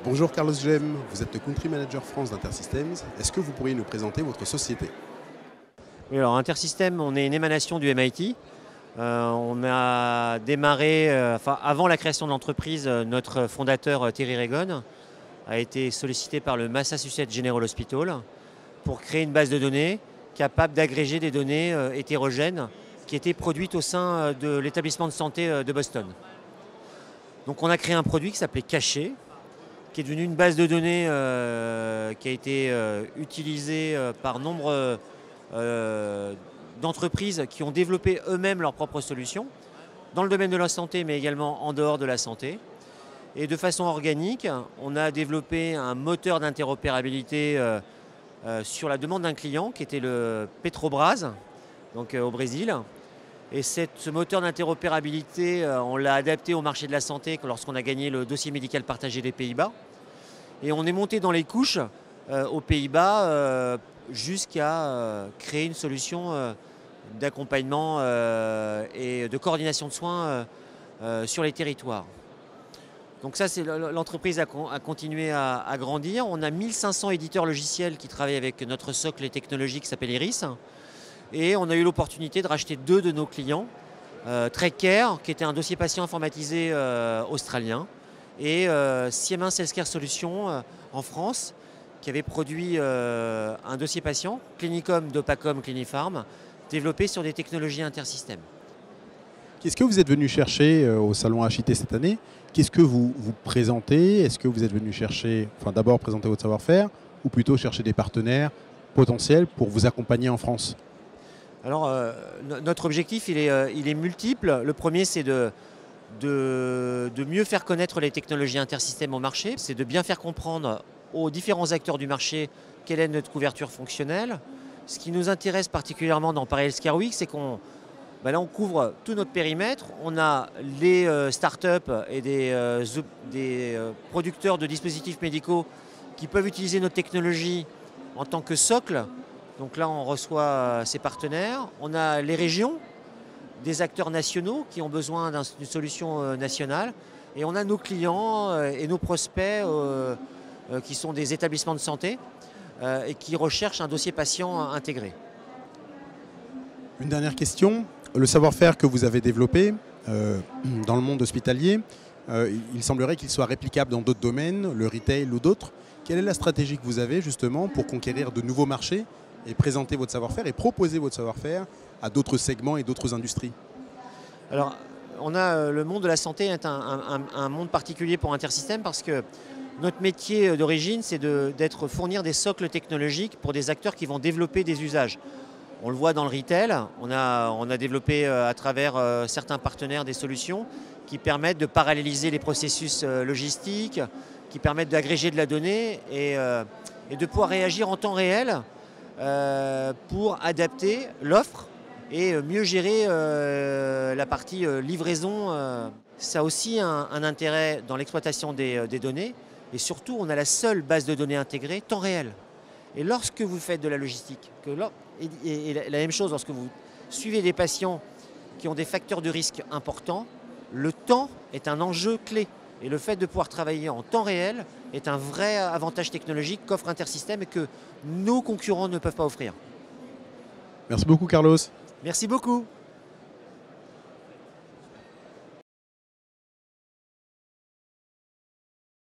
Bonjour Carlos Gem, vous êtes le Country Manager France d'Intersystems. Est-ce que vous pourriez nous présenter votre société? Oui, alors Intersystems, on est une émanation du MIT. On a démarré, avant la création de l'entreprise, notre fondateur Terry Regon a été sollicité par le Massachusetts General Hospital pour créer une base de données capable d'agréger des données hétérogènes qui étaient produites au sein de l'établissement de santé de Boston. Donc on a créé un produit qui s'appelait Caché, qui est devenu une base de données qui a été utilisée par nombre d'entreprises qui ont développé eux-mêmes leurs propres solutions dans le domaine de la santé, mais également en dehors de la santé. Et de façon organique, on a développé un moteur d'interopérabilité sur la demande d'un client qui était le Petrobras, donc au Brésil. Et ce moteur d'interopérabilité, on l'a adapté au marché de la santé lorsqu'on a gagné le dossier médical partagé des Pays-Bas. Et on est monté dans les couches aux Pays-Bas jusqu'à créer une solution d'accompagnement et de coordination de soins sur les territoires. Donc ça, l'entreprise a continué à grandir. On a 1500 éditeurs logiciels qui travaillent avec notre socle technologique qui s'appelle Iris. Et on a eu l'opportunité de racheter 2 de nos clients, TrackCare, qui était un dossier patient informatisé australien, et Siemens Healthcare Solutions en France, qui avait produit un dossier patient, Clinicom, Dopacom, Clinifarm, développé sur des technologies intersystèmes. Qu'est-ce que vous êtes venu chercher au salon HIT cette année? Qu'est-ce que vous présentez? Est-ce que vous êtes venu chercher, d'abord présenter votre savoir-faire, ou plutôt chercher des partenaires potentiels pour vous accompagner en France? Alors, notre objectif, il est multiple. Le premier, c'est de mieux faire connaître les technologies intersystèmes au marché. C'est de bien faire comprendre aux différents acteurs du marché quelle est notre couverture fonctionnelle. Ce qui nous intéresse particulièrement dans Paris Healthcare Week, c'est qu'on là, on couvre tout notre périmètre. On a les startups et des producteurs de dispositifs médicaux qui peuvent utiliser notre technologie en tant que socle. Donc là, on reçoit ces partenaires. On a les régions, des acteurs nationaux qui ont besoin d'une solution nationale. Et on a nos clients et nos prospects qui sont des établissements de santé et qui recherchent un dossier patient intégré. Une dernière question. Le savoir-faire que vous avez développé dans le monde hospitalier, il semblerait qu'il soit réplicable dans d'autres domaines, le retail ou d'autres. Quelle est la stratégie que vous avez justement pour conquérir de nouveaux marchés et présenter votre savoir-faire et proposer votre savoir-faire à d'autres segments et d'autres industries? Alors, le monde de la santé est un monde particulier pour Intersystems parce que notre métier d'origine, c'est fournir des socles technologiques pour des acteurs qui vont développer des usages. On le voit dans le retail, on a développé à travers certains partenaires des solutions qui permettent de paralléliser les processus logistiques, qui permettent d'agréger de la donnée et de pouvoir réagir en temps réel pour adapter l'offre et mieux gérer la partie livraison. Ça a aussi un intérêt dans l'exploitation des données et surtout on a la seule base de données intégrée temps réel. Et lorsque vous faites de la logistique, et la même chose lorsque vous suivez des patients qui ont des facteurs de risque importants, le temps est un enjeu clé. Et le fait de pouvoir travailler en temps réel est un vrai avantage technologique qu'offre Intersystems et que nos concurrents ne peuvent pas offrir. Merci beaucoup Carlos. Merci beaucoup.